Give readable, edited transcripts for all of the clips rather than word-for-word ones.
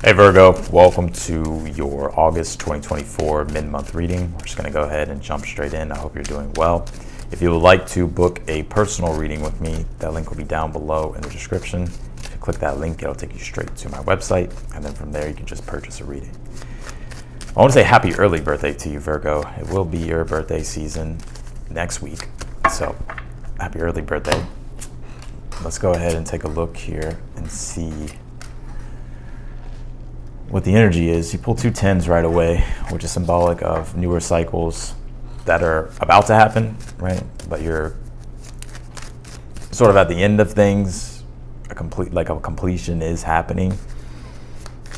Hey Virgo, welcome to your August 2024 mid-month reading. We're just going to go ahead and jump straight in. I hope you're doing well. If you would like to book a personal reading with me, that link will be down below in the description. If you click that link, it'll take you straight to my website, and then from there you can just purchase a reading. I want to say happy early birthday to you, Virgo. It will be your birthday season next week, so happy early birthday. Let's go ahead and take a look here and see what the energy is. You pull two tens right away, which is symbolic of newer cycles that are about to happen, right? But you're sort of at the end of things. A completion is happening.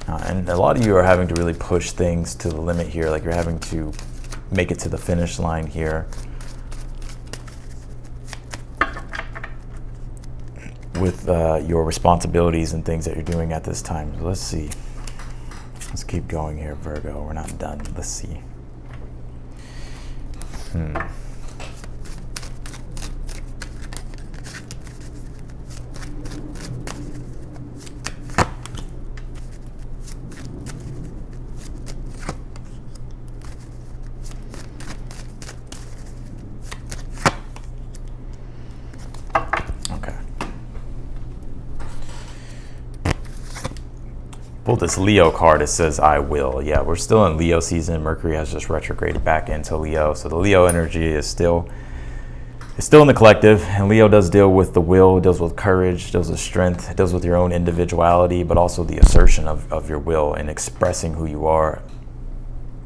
And a lot of you are having to really push things to the limit here. Like you're having to make it to the finish line here with your responsibilities and things that you're doing at this time. So let's see. Let's keep going here, Virgo. We're not done. Let's see. Okay. Pulled this Leo card. It says I will. Yeah, we're still in Leo season. Mercury has just retrograded back into Leo, so the Leo energy is still in the collective, and Leo does deal with the will, deals with courage, deals with strength, it deals with your own individuality, but also the assertion of your will and expressing who you are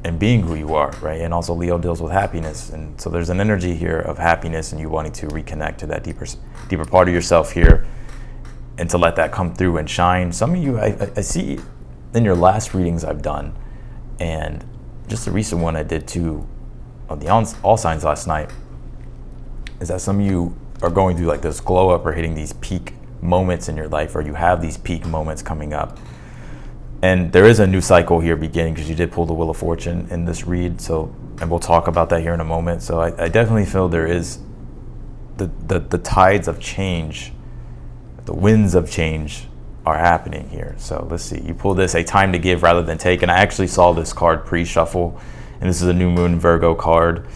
and being who you are, right? And also Leo deals with happiness, and so there's an energy here of happiness and you wanting to reconnect to that deeper part of yourself here, and to let that come through and shine. Some of you, I see in your last readings I've done, and just the recent one I did too, on the All Signs last night, is that some of you are going through like this glow up or hitting these peak moments in your life, or you have these peak moments coming up. And there is a new cycle here beginning, because you did pull the Wheel of Fortune in this read, so, and we'll talk about that here in a moment. So I definitely feel there is the tides of change, the winds of change are happening here. So let's see, you pull this, a time to give rather than take, and I actually saw this card pre-shuffle, and this is a new moon Virgo card.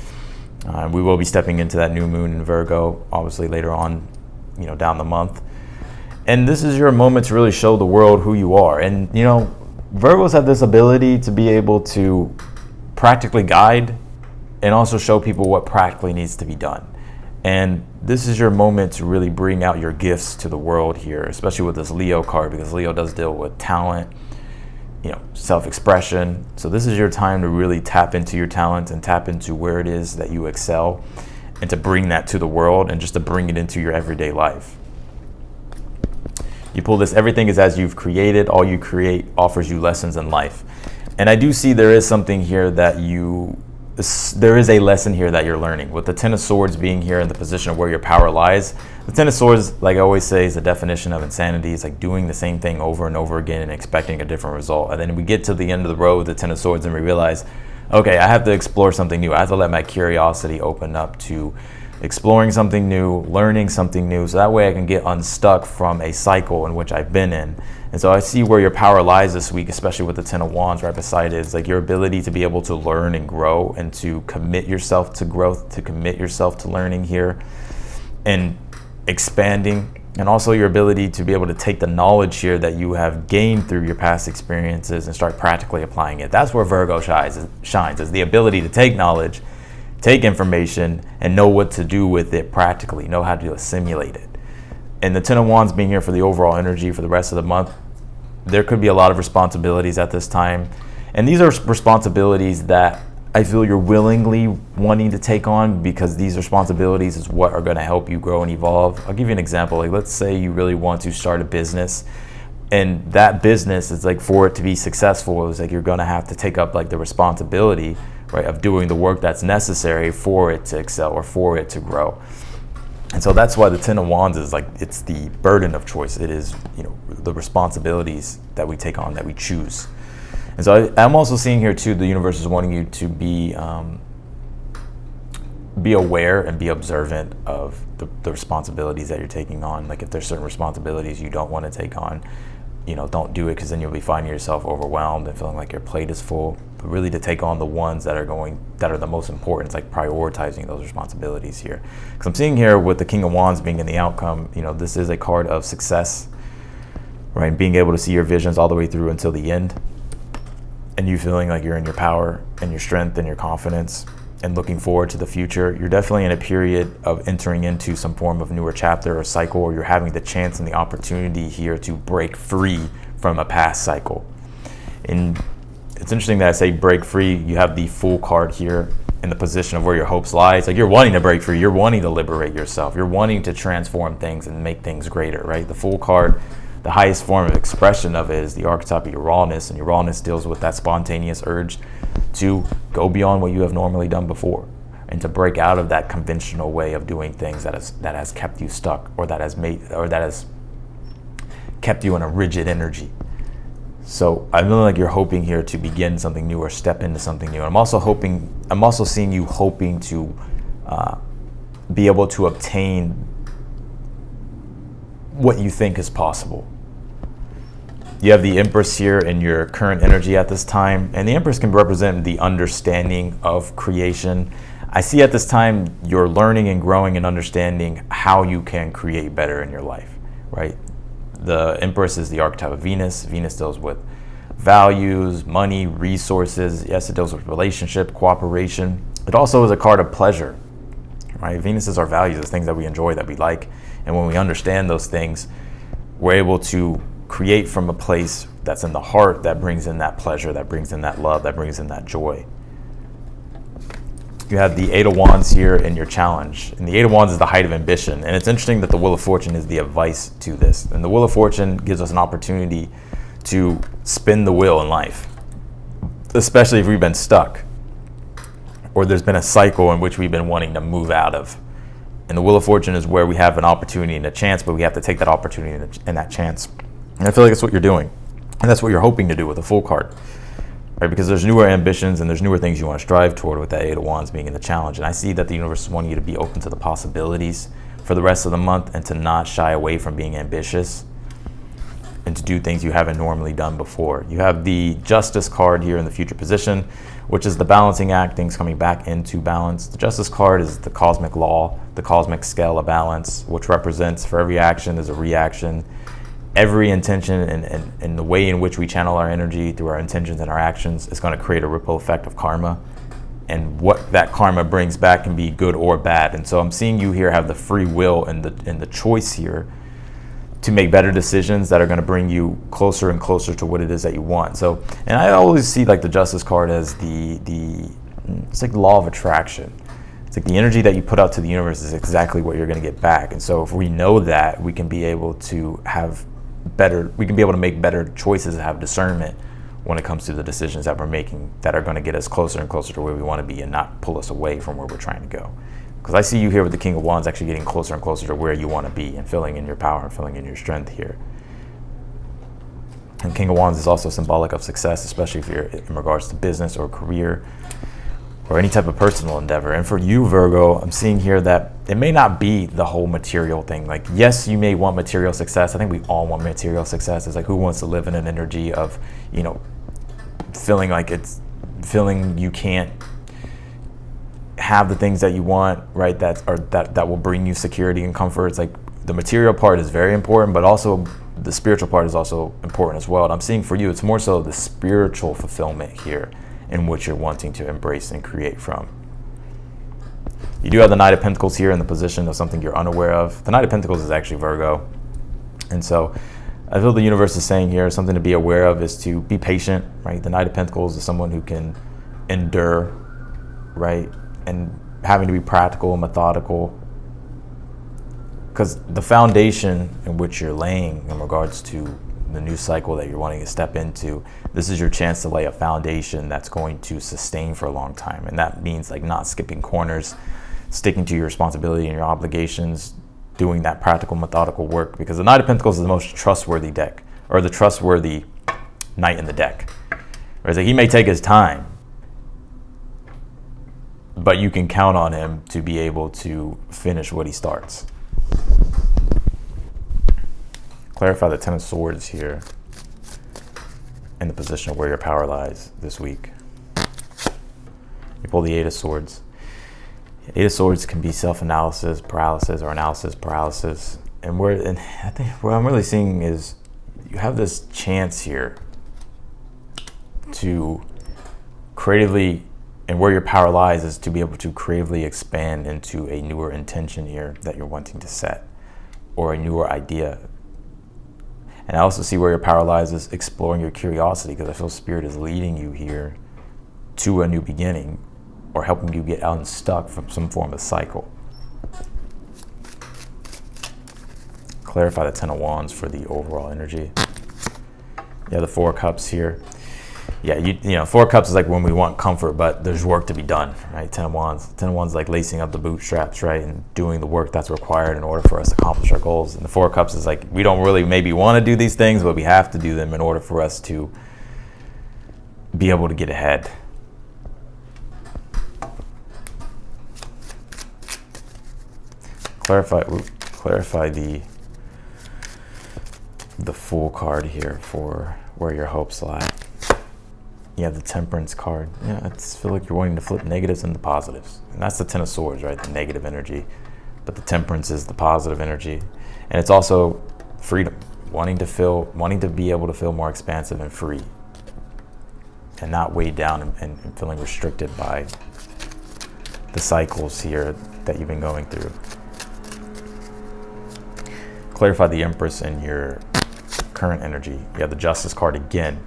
We will be stepping into that new moon in Virgo obviously later on, down the month, and this is your moment to really show the world who you are. And Virgos have this ability to be able to practically guide and also show people what practically needs to be done. And this is your moment to really bring out your gifts to the world here, especially with this Leo card, because Leo does deal with talent, self-expression. So this is your time to really tap into your talent and tap into where it is that you excel, and to bring that to the world and just to bring it into your everyday life. You pull this, everything is as you've created, all you create offers you lessons in life. And I do see there is something here that there is a lesson here that you're learning. With the Ten of Swords being here in the position of where your power lies, the Ten of Swords, like I always say, is the definition of insanity. It's like doing the same thing over and over again and expecting a different result. And then we get to the end of the road with the Ten of Swords and we realize, okay, I have to explore something new. I have to let my curiosity open up to exploring something new, learning something new, so that way I can get unstuck from a cycle in which I've been in. And so I see where your power lies this week, especially with the Ten of Wands right beside it. It's like your ability to be able to learn and grow, and to commit yourself to growth, to commit yourself to learning here and expanding. And also your ability to be able to take the knowledge here that you have gained through your past experiences and start practically applying it. That's where Virgo shines, is the ability to take knowledge, take information, and know what to do with it practically, know how to assimilate it. And the Ten of Wands being here for the overall energy for the rest of the month, there could be a lot of responsibilities at this time. And these are responsibilities that I feel you're willingly wanting to take on, because these responsibilities is what are going to help you grow and evolve. I'll give you an example. Like, let's say you really want to start a business, and that business is like, for it to be successful, it's like you're going to have to take up like the responsibility, right, of doing the work that's necessary for it to excel or for it to grow. And so that's why the Ten of Wands is like, it's the burden of choice. It is, the responsibilities that we take on, that we choose. And so I'm also seeing here too, the universe is wanting you to be aware and be observant of the responsibilities that you're taking on. Like if there's certain responsibilities you don't want to take on, don't do it, because then you'll be finding yourself overwhelmed and feeling like your plate is full. But really to take on the ones that are the most important. It's like prioritizing those responsibilities here. Because I'm seeing here with the King of Wands being in the outcome, this is a card of success, right? Being able to see your visions all the way through until the end, and you feeling like you're in your power and your strength and your confidence and looking forward to the future. You're definitely in a period of entering into some form of newer chapter or cycle, or you're having the chance and the opportunity here to break free from a past cycle. And it's interesting that I say break free. You have the Fool card here in the position of where your hopes lie. It's like you're wanting to break free. You're wanting to liberate yourself. You're wanting to transform things and make things greater, right? The Fool card, the highest form of expression of it is the archetype of your rawness, and your rawness deals with that spontaneous urge to go beyond what you have normally done before, and to break out of that conventional way of doing things that has kept you stuck, or that has kept you in a rigid energy. So I feel like you're hoping here to begin something new or step into something new. And I'm also seeing you hoping to be able to obtain what you think is possible. You have the Empress here in your current energy at this time, and the Empress can represent the understanding of creation. I see at this time you're learning and growing and understanding how you can create better in your life, right? The Empress is the archetype of Venus. Venus deals with values, money, resources. Yes, it deals with relationship, cooperation. It also is a card of pleasure, right? Venus is our values, the things that we enjoy, that we like. And when we understand those things, we're able to create from a place that's in the heart, that brings in that pleasure, that brings in that love, that brings in that joy. You have the Eight of Wands here in your challenge. And the Eight of Wands is the height of ambition. And it's interesting that the Wheel of Fortune is the advice to this. And the Wheel of Fortune gives us an opportunity to spin the wheel in life, especially if we've been stuck, or there's been a cycle in which we've been wanting to move out of. And the Wheel of Fortune is where we have an opportunity and a chance, but we have to take that opportunity and that chance. And I feel like that's what you're doing. And that's what you're hoping to do with the Fool card. Right? Because there's newer ambitions and there's newer things you want to strive toward, with that Eight of Wands being in the challenge. And I see that the universe is wanting you to be open to the possibilities for the rest of the month, and to not shy away from being ambitious, and to do things you haven't normally done before. You have the Justice card here in the future position, which is the balancing act, things coming back into balance. The Justice card is the cosmic law, the cosmic scale of balance, which represents for every action there's a reaction. Every intention and the way in which we channel our energy through our intentions and our actions is going to create a ripple effect of karma. And what that karma brings back can be good or bad. And so I'm seeing you here have the free will and the choice here to make better decisions that are going to bring you closer and closer to what it is that you want. So, and I always see like the Justice card as it's like the law of attraction. It's like the energy that you put out to the universe is exactly what you're going to get back. And so if we know that, we can be able to make better choices and have discernment when it comes to the decisions that we're making, that are going to get us closer and closer to where we want to be, and not pull us away from where we're trying to go. Because I see you here with the King of Wands actually getting closer and closer to where you want to be, and filling in your power and filling in your strength here. And King of Wands is also symbolic of success, especially if you're in regards to business or career or any type of personal endeavor. And for you, Virgo, I'm seeing here that it may not be the whole material thing. Like, yes, you may want material success. I think we all want material success. It's like, who wants to live in an energy of, feeling you can't have the things that you want, right? That will bring you security and comfort. It's like the material part is very important, but also the spiritual part is also important as well. And I'm seeing for you, it's more so the spiritual fulfillment here in which you're wanting to embrace and create from. You do have the Knight of Pentacles here in the position of something you're unaware of. The Knight of Pentacles is actually Virgo. And so I feel the universe is saying here, something to be aware of is to be patient, right? The Knight of Pentacles is someone who can endure, right? And having to be practical and methodical. Because the foundation in which you're laying in regards to the new cycle that you're wanting to step into, this is your chance to lay a foundation that's going to sustain for a long time. And that means like not skipping corners, sticking to your responsibility and your obligations, doing that practical, methodical work. Because the Knight of Pentacles is the most trustworthy deck, or the trustworthy knight in the deck. Whereas like, he may take his time, but you can count on him to be able to finish what he starts. Clarify the Ten of Swords here. in the position of where your power lies this week. You pull the Eight of Swords. Eight of Swords can be self-analysis paralysis or analysis paralysis. And I think what I'm really seeing is you have this chance here to creatively, and where your power lies is to be able to creatively expand into a newer intention here that you're wanting to set, or a newer idea. And I also see where your power lies is exploring your curiosity, because I feel Spirit is leading you here to a new beginning, or helping you get unstuck from some form of cycle. Clarify the Ten of Wands for the overall energy. Yeah, the Four of Cups here. Yeah, you know, Four of Cups is like when we want comfort, but there's work to be done, right? Ten of Wands. Ten of Wands is like lacing up the bootstraps, right? And doing the work that's required in order for us to accomplish our goals. And the Four of Cups is like, we don't really maybe want to do these things, but we have to do them in order for us to be able to get ahead. Clarify the Fool card here for where your hopes lie. Yeah, the Temperance card. Yeah, I just feel like you're wanting to flip negatives into positives. And that's the Ten of Swords, right? The negative energy. But the Temperance is the positive energy. And it's also freedom. Wanting to be able to feel more expansive and free. And not weighed down and feeling restricted by the cycles here that you've been going through. Clarify the Empress in your current energy. You have the Justice card again.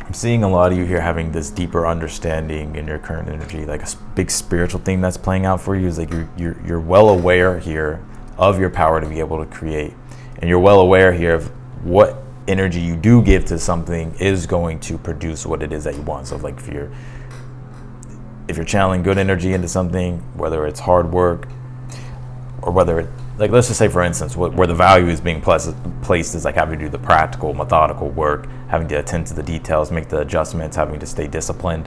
I'm seeing a lot of you here having this deeper understanding in your current energy, like a big spiritual thing that's playing out for you. Is like you're well aware here of your power to be able to create, and you're well aware here of what energy you do give to something is going to produce what it is that you want. So like if you're channeling good energy into something, whether it's hard work or whether it, like, let's just say for instance, where the value is being placed is like having to do the practical, methodical work, having to attend to the details, make the adjustments, having to stay disciplined.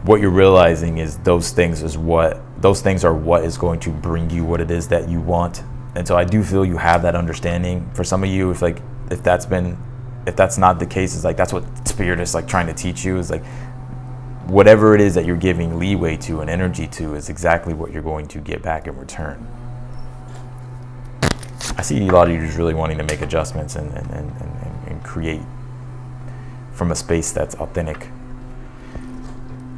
What you're realizing is those things are what is going to bring you what it is that you want. And so I do feel you have that understanding. For some of you, if that's not the case, it's like that's what Spirit is like trying to teach you, is like whatever it is that you're giving leeway to and energy to is exactly what you're going to get back in return. I see a lot of you just really wanting to make adjustments and create from a space that's authentic.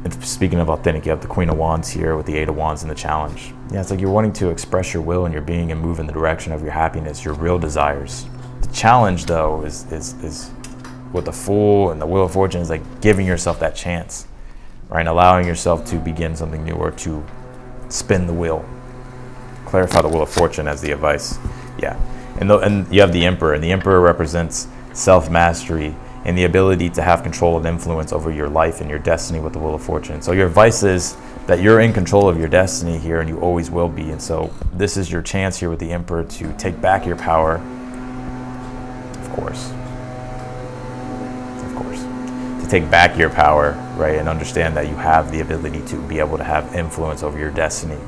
And speaking of authentic, you have the Queen of Wands here with the Eight of Wands and the Challenge. Yeah, it's like you're wanting to express your will and your being and move in the direction of your happiness, your real desires. The challenge, though, is with the Fool and the Wheel of Fortune, is like giving yourself that chance, right? And allowing yourself to begin something new or to spin the wheel. Clarify the Wheel of Fortune as the advice. Yeah, and you have the Emperor, and the Emperor represents self-mastery and the ability to have control and influence over your life and your destiny with the Wheel of Fortune. So your advice is that you're in control of your destiny here, and you always will be. And so this is your chance here with the Emperor to take back your power, of course, to take back your power, right? And understand that you have the ability to be able to have influence over your destiny,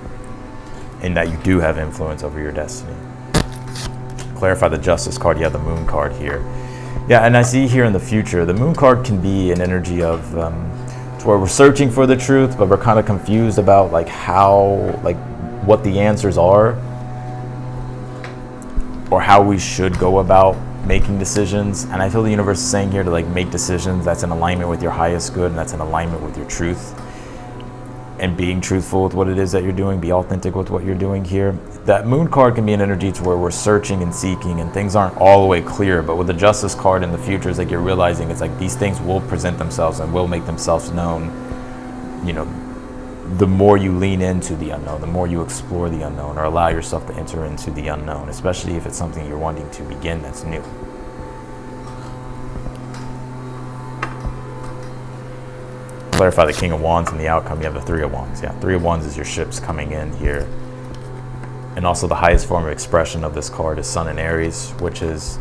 and that you do have influence over your destiny. Clarify the Justice card. You have the Moon card here. Yeah, and I see here in the future, the Moon card can be an energy of where we're searching for the truth, but we're kind of confused about like how, like what the answers are, or how we should go about making decisions. And I feel the universe is saying here to like make decisions that's in alignment with your highest good, and that's in alignment with your truth, and being truthful with what it is that you're doing, be authentic with what you're doing here. That Moon card can be an energy to where we're searching and seeking and things aren't all the way clear, but with the Justice card in the future, it's like you're realizing it's like these things will present themselves and will make themselves known. You know, the more you lean into the unknown, the more you explore the unknown or allow yourself to enter into the unknown, especially if it's something you're wanting to begin that's new. Clarify the King of Wands and the outcome. You have the Three of Wands. Yeah, Three of Wands is your ships coming in here. And also the highest form of expression of this card is Sun in Aries, which is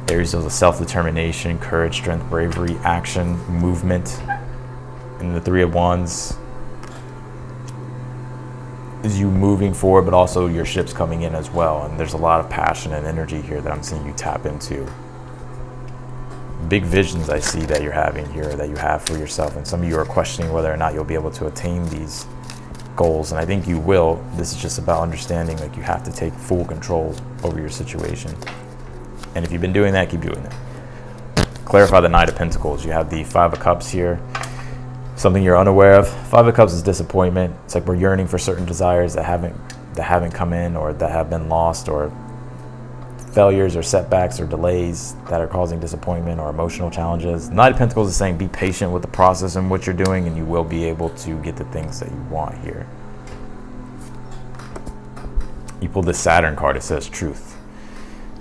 Aries of the self-determination, courage, strength, bravery, action, movement. And the Three of Wands is you moving forward, but also your ship's coming in as well. And there's a lot of passion and energy here that I'm seeing you tap into. Big visions I see that you're having here, that you have for yourself. And some of you are questioning whether or not you'll be able to attain these goals. And I think you will. This is just about understanding like you have to take full control over your situation. And if you've been doing that, keep doing it. Clarify the Knight of Pentacles. You have the Five of Cups here. Something you're unaware of. Five of Cups is disappointment. It's like we're yearning for certain desires that haven't come in, or that have been lost, or failures or setbacks or delays that are causing disappointment or emotional challenges. Knight of Pentacles is saying be patient with the process and what you're doing, and you will be able to get the things that you want here. You pulled this Saturn card. It says truth.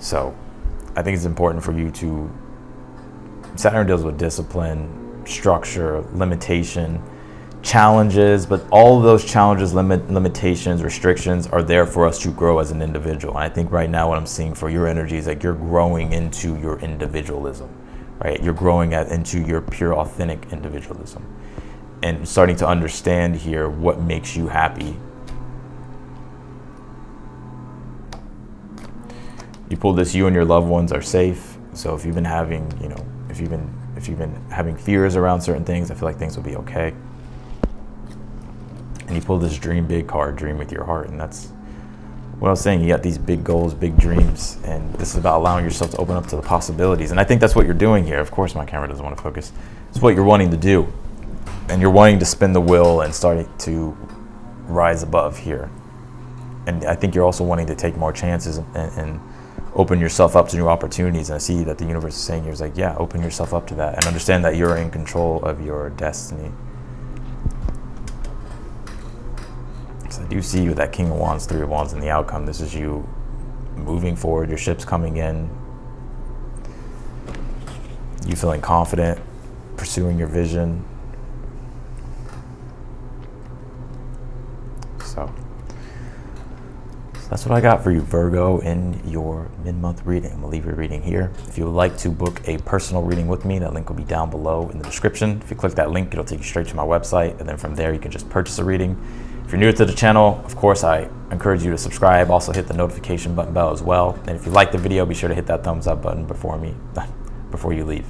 So I think it's important for you to, Saturn deals with discipline, structure, limitation, challenges, but all of those challenges, limitations, restrictions are there for us to grow as an individual. And I think right now what I'm seeing for your energy is like you're growing into your individualism, right? You're growing into your pure, authentic individualism and starting to understand here what makes you happy. You pull this, you and your loved ones are safe. So if you've been having, if you've been having fears around certain things, I feel like things will be okay. And you pull this dream big card, dream with your heart. And that's what I was saying. You got these big goals, big dreams, and this is about allowing yourself to open up to the possibilities. And I think that's what you're doing here. Of course, my camera doesn't want to focus. It's what you're wanting to do. And you're wanting to spin the wheel and starting to rise above here. And I think you're also wanting to take more chances and open yourself up to new opportunities. And I see that the universe is saying here is like, yeah, open yourself up to that and understand that you're in control of your destiny. So I do see you with that King of Wands, Three of Wands, and the outcome. This is you moving forward. Your ship's coming in. You feeling confident, pursuing your vision. So that's what I got for you, Virgo, in your mid-month reading. I'm gonna leave your reading here. If you would like to book a personal reading with me, that link will be down below in the description. If you click that link, it'll take you straight to my website, and then from there you can just purchase a reading. If you're new to the channel, of course, I encourage you to subscribe. Also hit the notification bell as well. And if you like the video, be sure to hit that thumbs up button before you leave.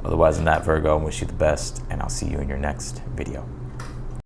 Otherwise than that, Virgo, I wish you the best, and I'll see you in your next video.